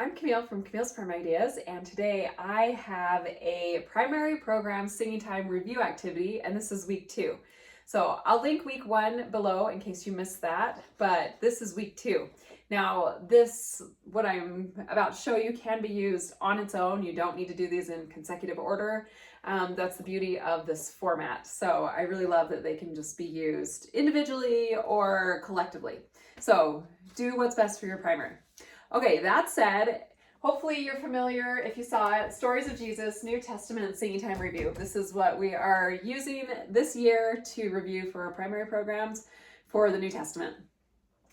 I'm Camille from Camille's Primary Ideas, and today I have a primary program singing time review activity, and this is week 2. So I'll link week 1 below in case you missed that, but this is week 2. Now what I'm about to show you can be used on its own. You don't need to do these in consecutive order. That's the beauty of this format. So I really love that they can just be used individually or collectively. So do what's best for your primary. Okay, that said, hopefully you're familiar, if you saw it, Stories of Jesus, New Testament Singing Time Review. This is what we are using this year to review for our primary programs for the New Testament.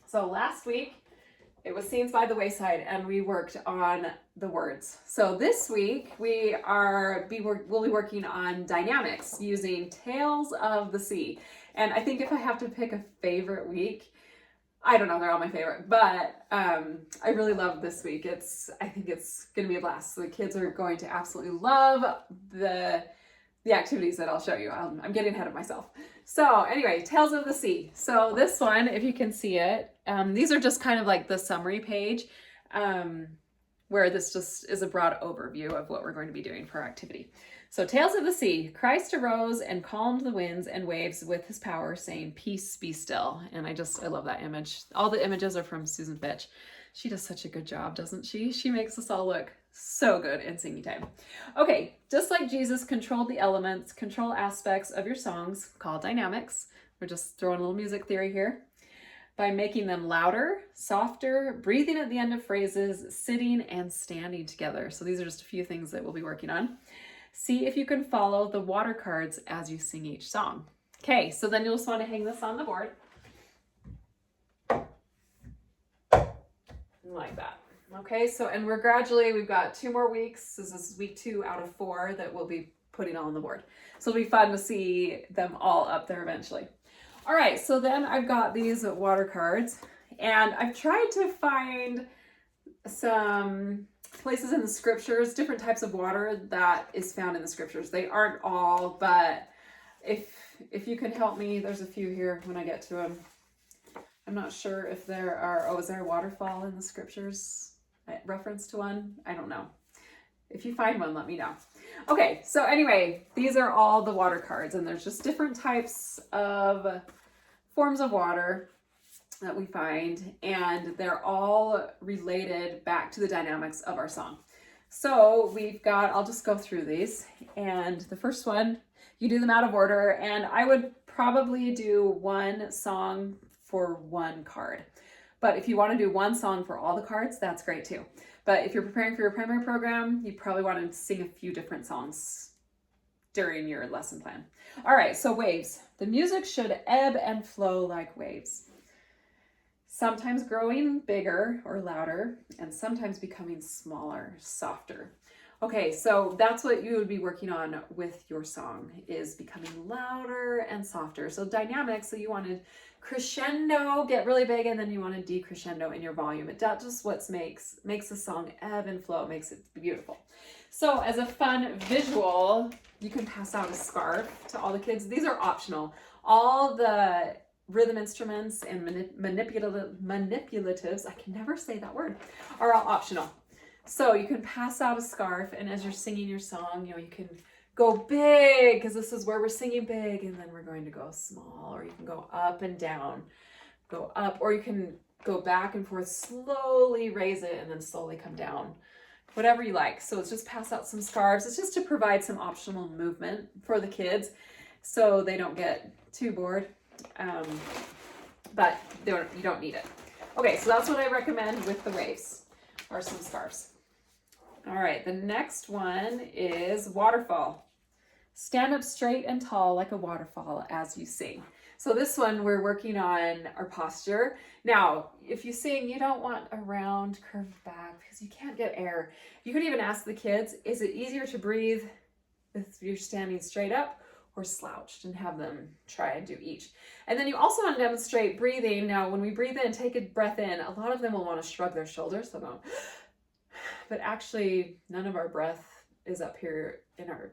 So last week, it was Scenes by the Wayside, and we worked on the words. So this week, we'll be working on dynamics using Tales of the Sea. And I think if I have to pick a favorite week, I don't know, they're all my favorite, but I really love this week. I think it's going to be a blast. So the kids are going to absolutely love the activities that I'll show you. I'm getting ahead of myself. So anyway, Tales of the Sea. So this one, if you can see it, these are just kind of like the summary page, where this just is a broad overview of what we're going to be doing for our activity. So Tales of the Sea. Christ arose and calmed the winds and waves with his power, saying, "Peace, be still." And I love that image. All the images are from Susan Fitch. She does such a good job, doesn't she? She makes us all look so good in singing time. Okay, just like Jesus controlled the elements, control aspects of your songs, called dynamics. We're just throwing a little music theory here. By making them louder, softer, breathing at the end of phrases, sitting and standing together. So these are just a few things that we'll be working on. See if you can follow the water cards as you sing each song. Okay, so then you'll just want to hang this on the board. Like that. Okay, so, and we've got 2 more weeks. This is week 2 out of 4 that we'll be putting on the board. So it'll be fun to see them all up there eventually. All right, so then I've got these water cards, and I've tried to find some places in the scriptures, different types of water that is found in the scriptures. They aren't all, but if you can help me, there's a few here when I get to them. I'm not sure if there are, is there a waterfall in the scriptures? Reference to one? I don't know. If you find one, let me know. Okay, so anyway, these are all the water cards, and there's just different types of forms of water that we find, and they're all related back to the dynamics of our song. So I'll just go through these, and the first one, you do them out of order, and I would probably do one song for one card. But if you want to do one song for all the cards, that's great too. But if you're preparing for your primary program, you probably want to sing a few different songs during your lesson plan. All right, so waves. The music should ebb and flow like waves, sometimes growing bigger or louder, and sometimes becoming smaller, softer. Okay, so that's what you would be working on with your song, is becoming louder and softer. So dynamics, so you want to crescendo, get really big, and then you want to decrescendo in your volume. That's just what makes the song ebb and flow, makes it beautiful. So as a fun visual, you can pass out a scarf to all the kids. These are optional. All the rhythm instruments and manipulatives, I can never say that word, are all optional. So you can pass out a scarf, and as you're singing your song, you can go big, because this is where we're singing big, and then we're going to go small, or you can go up and down, go up, or you can go back and forth, slowly raise it, and then slowly come down, whatever you like. So it's just pass out some scarves. It's just to provide some optional movement for the kids so they don't get too bored, but you don't need it. Okay, so that's what I recommend with the waves, or some scarves. All right, the next one is Waterfall. Stand up straight and tall like a waterfall as you sing. So this one, we're working on our posture. Now, if you sing, you don't want a round, curved back, because you can't get air. You could even ask the kids, is it easier to breathe if you're standing straight up or slouched, and have them try and do each. And then you also want to demonstrate breathing. Now, when we breathe in, take a breath in, a lot of them will want to shrug their shoulders, so don't. But actually, none of our breath is up here in our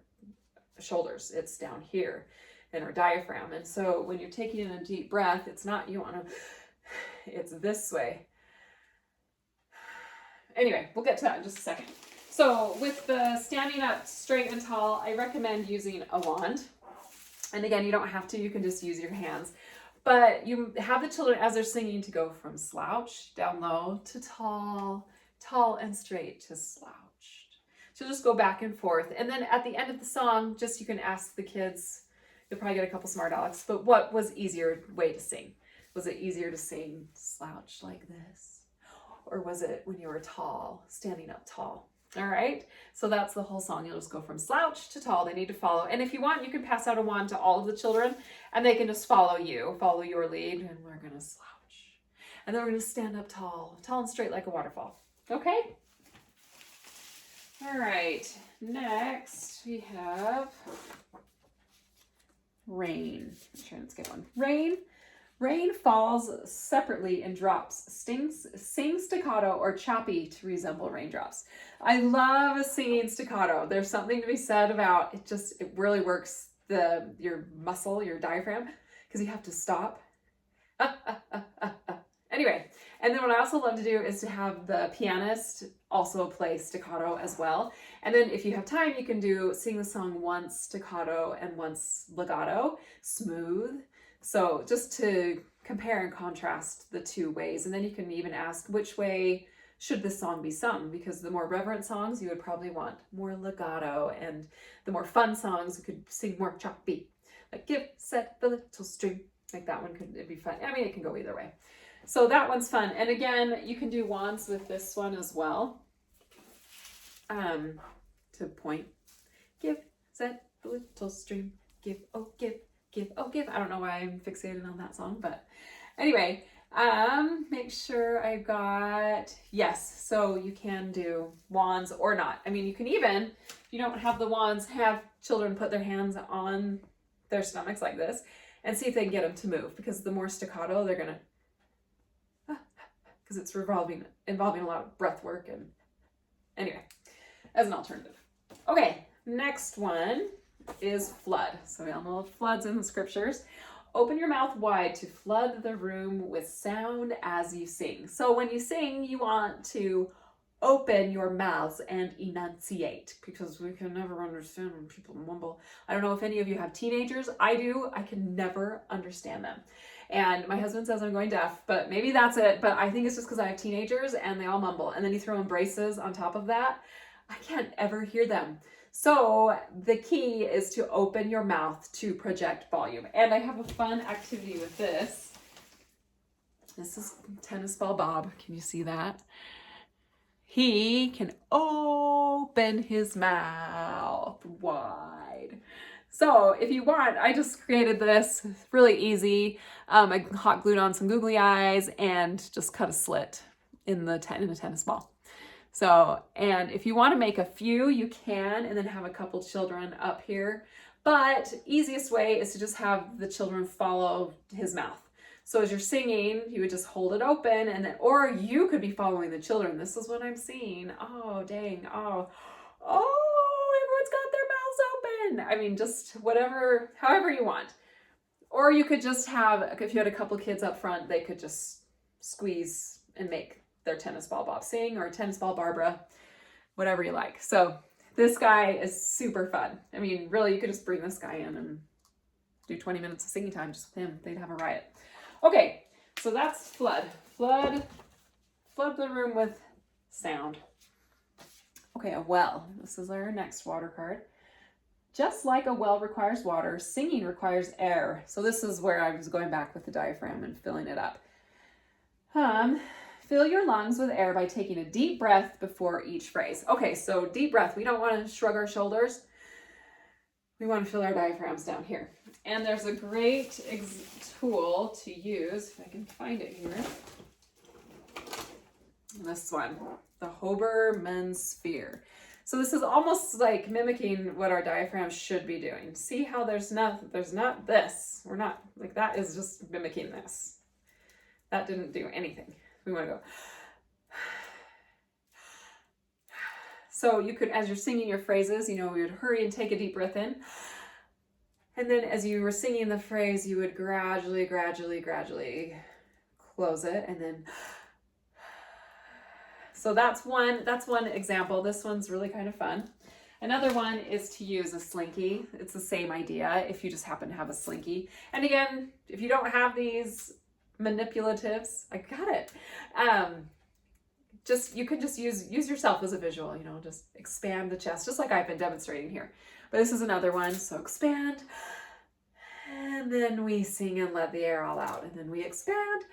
shoulders. It's down here in our diaphragm. And so when you're taking in a deep breath, it's not, it's this way. Anyway, we'll get to that in just a second. So with the standing up straight and tall, I recommend using a wand. And again, you don't have to, you can just use your hands. But you have the children, as they're singing, to go from slouch, down low, to tall, tall and straight, to slouched. So just go back and forth. And then at the end of the song, just you can ask the kids, you'll probably get a couple smart alecks, but what was easier way to sing? Was it easier to sing slouched like this? Or was it when you were tall, standing up tall? All right, so that's the whole song. You'll just go from slouch to tall. They need to follow. And if you want, you can pass out a wand to all of the children and they can just follow your lead. And we're gonna slouch. And then we're gonna stand up tall, tall and straight like a waterfall. Okay? All right, next we have rain. I'm trying to skip one. Rain falls separately in drops, sing staccato or choppy to resemble raindrops. I love singing staccato. There's something to be said about it. It really works your muscle, your diaphragm, because you have to stop. Anyway, and then what I also love to do is to have the pianist also play staccato as well. And then if you have time, you can sing the song once staccato and once legato, smooth. So just to compare and contrast the two ways. And then you can even ask which way should this song be sung, because the more reverent songs, you would probably want more legato, and the more fun songs, you could sing more choppy, like give, set the little string, like that one it'd be fun. I mean, it can go either way. So that one's fun. And again, you can do wands with this one as well. To point, give, set the little string, give, oh, give. Give, oh, give. I don't know why I'm fixated on that song, but anyway, make sure I got, yes, so you can do wands or not. I mean, you can even, if you don't have the wands, have children put their hands on their stomachs like this and see if they can get them to move, because the more staccato, they're going to, because it's involving a lot of breath work. And anyway, as an alternative. Okay, next one is flood. So we all know floods in the scriptures. Open your mouth wide to flood the room with sound as you sing. So when you sing, you want to open your mouths and enunciate, because we can never understand when people mumble. I don't know if any of you have teenagers. I do. I can never understand them. And my husband says I'm going deaf, but maybe that's it. But I think it's just because I have teenagers and they all mumble. And then you throw in braces on top of that. I can't ever hear them. So the key is to open your mouth to project volume. And I have a fun activity with this. This is Tennis Ball Bob. Can you see that? He can open his mouth wide. So if you want, I just created this. It's really easy. I hot glued on some googly eyes and just cut a slit in the tennis ball. So, and if you want to make a few, you can, and then have a couple children up here. But easiest way is to just have the children follow his mouth. So as you're singing, you would just hold it open, and then, or you could be following the children. This is what I'm seeing. Oh, dang. Oh, everyone's got their mouths open. I mean, just whatever, however you want. Or you could just have, if you had a couple kids up front, they could just squeeze and make their tennis ball Bob sing, or tennis ball Barbara, whatever you like. So this guy is super fun. I mean, really, you could just bring this guy in and do 20 minutes of singing time just with him. They'd have a riot. Okay, so that's flood. Flood the room with sound. Okay, a well. This is our next water card. Just like a well requires water, singing requires air. So this is where I was going back with the diaphragm and filling it up. Fill your lungs with air by taking a deep breath before each phrase. Okay, so deep breath. We don't want to shrug our shoulders. We want to fill our diaphragms down here. And there's a great tool to use, if I can find it here. This one, the Hoberman sphere. So this is almost like mimicking what our diaphragm should be doing. See how there's not this. We're not, like that is just mimicking this. That didn't do anything. We want to go. So you could, as you're singing your phrases, we would hurry and take a deep breath in. And then as you were singing the phrase, you would gradually close it. And then, So that's one example. This one's really kind of fun. Another one is to use a slinky. It's the same idea if you just happen to have a slinky. And again, if you don't have these manipulatives, I got it. You can just use yourself as a visual, you know, just expand the chest, just like I've been demonstrating here. But this is another one. So expand, and then we sing and let the air all out. And then we expand,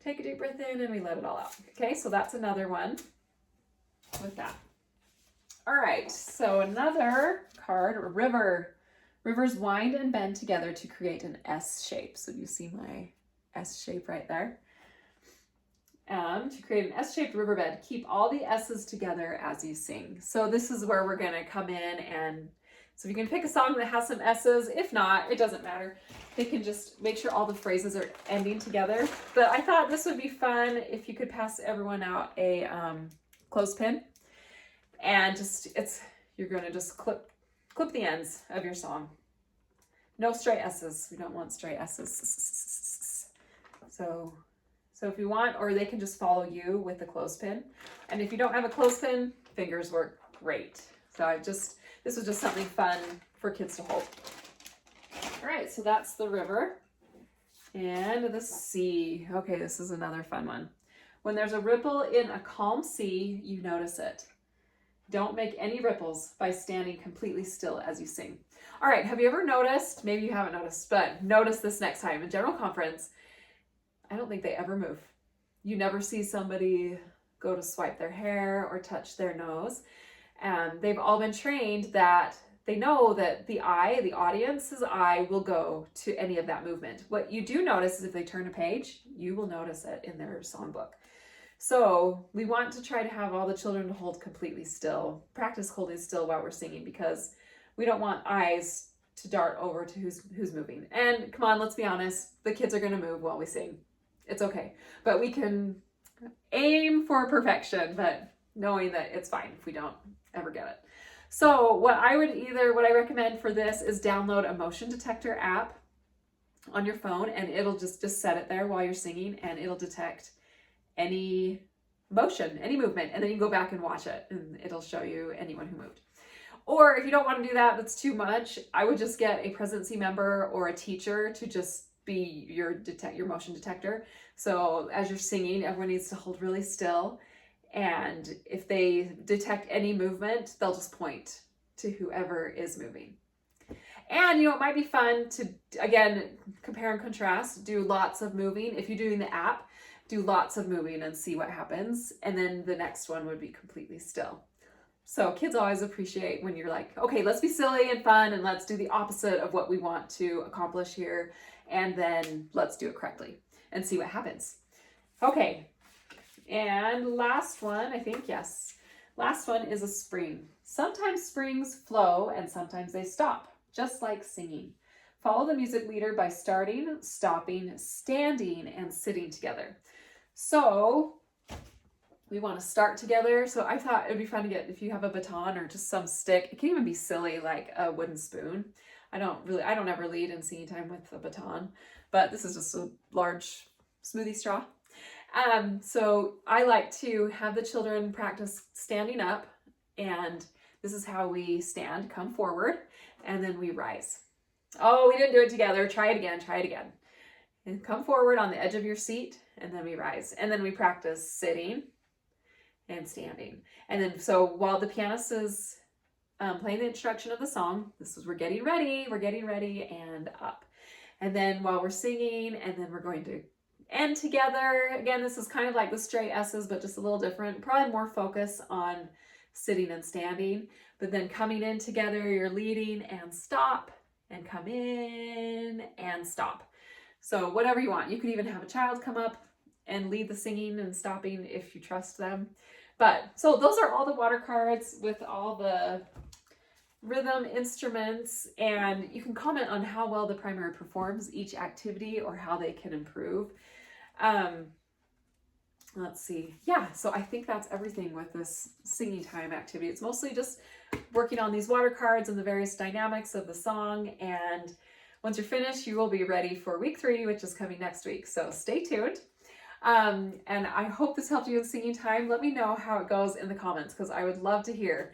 take a deep breath in, and we let it all out. Okay, so that's another one with that. All right, so another card, river. Rivers wind and bend together to create an S shape. So you see my S shape right there. To create an S-shaped riverbed, keep all the S's together as you sing. So this is where we're going to come in, and so if you can pick a song that has some S's, if not, it doesn't matter. They can just make sure all the phrases are ending together. But I thought this would be fun if you could pass everyone out a clothespin, and you're going to just clip the ends of your song. No stray S's. We don't want stray S's. So if you want, or they can just follow you with the clothespin. And if you don't have a clothespin, fingers work great. So this was just something fun for kids to hold. All right, so that's the river. And the sea. Okay, this is another fun one. When there's a ripple in a calm sea, you notice it. Don't make any ripples by standing completely still as you sing. All right, have you ever noticed, maybe you haven't noticed, but notice this next time in general conference, I don't think they ever move. You never see somebody go to swipe their hair or touch their nose. And they've all been trained that they know that the audience's eye will go to any of that movement. What you do notice is if they turn a page, you will notice it in their songbook. So we want to try to have all the children to hold completely still, practice holding still while we're singing, because we don't want eyes to dart over to who's moving. And come on, let's be honest, the kids are going to move while we sing. It's okay, but we can aim for perfection, but knowing that it's fine if we don't ever get it. So what I recommend for this is download a motion detector app on your phone, and it'll just set it there while you're singing, and it'll detect any motion, any movement, and then you can go back and watch it, and it'll show you anyone who moved. Or if you don't want to do that, that's too much, I would just get a presidency member or a teacher to just be your motion detector. So as you're singing, everyone needs to hold really still, and if they detect any movement, they'll just point to whoever is moving. And it might be fun to, again, compare and contrast, do lots of moving. If you're doing the app, do lots of moving and see what happens, and then the next one would be completely still. So kids always appreciate when you're like, okay, let's be silly and fun, and let's do the opposite of what we want to accomplish here, and then let's do it correctly and see what happens. Okay, and last one, I think, yes. Last one is a spring. Sometimes springs flow and sometimes they stop, just like singing. Follow the music leader by starting, stopping, standing, and sitting together. So we want to start together. So I thought it would be fun to get, if you have a baton or just some stick, it can even be silly, like a wooden spoon. I don't ever lead in singing time with a baton, but this is just a large smoothie straw. So I like to have the children practice standing up, and this is how we stand. Come forward, and then we rise. Oh, we didn't do it together. Try it again. And come forward on the edge of your seat, and then we rise. And then we practice sitting and standing. And then, so while the pianist is playing the introduction of the song, we're getting ready, and up. And then while we're singing, and then we're going to end together. Again, this is kind of like the stray S's, but just a little different. Probably more focus on sitting and standing, but then coming in together, you're leading and stop, and come in and stop. So whatever you want. You could even have a child come up and lead the singing and stopping if you trust them. But so those are all the water cards with all the rhythm instruments, and you can comment on how well the primary performs each activity or how they can improve. Let's see. Yeah, so I think that's everything with this singing time activity. It's mostly just working on these water cards and the various dynamics of the song, and once you're finished, you will be ready for week 3, which is coming next week. So stay tuned. And I hope this helped you in singing time. Let me know how it goes in the comments because I would love to hear.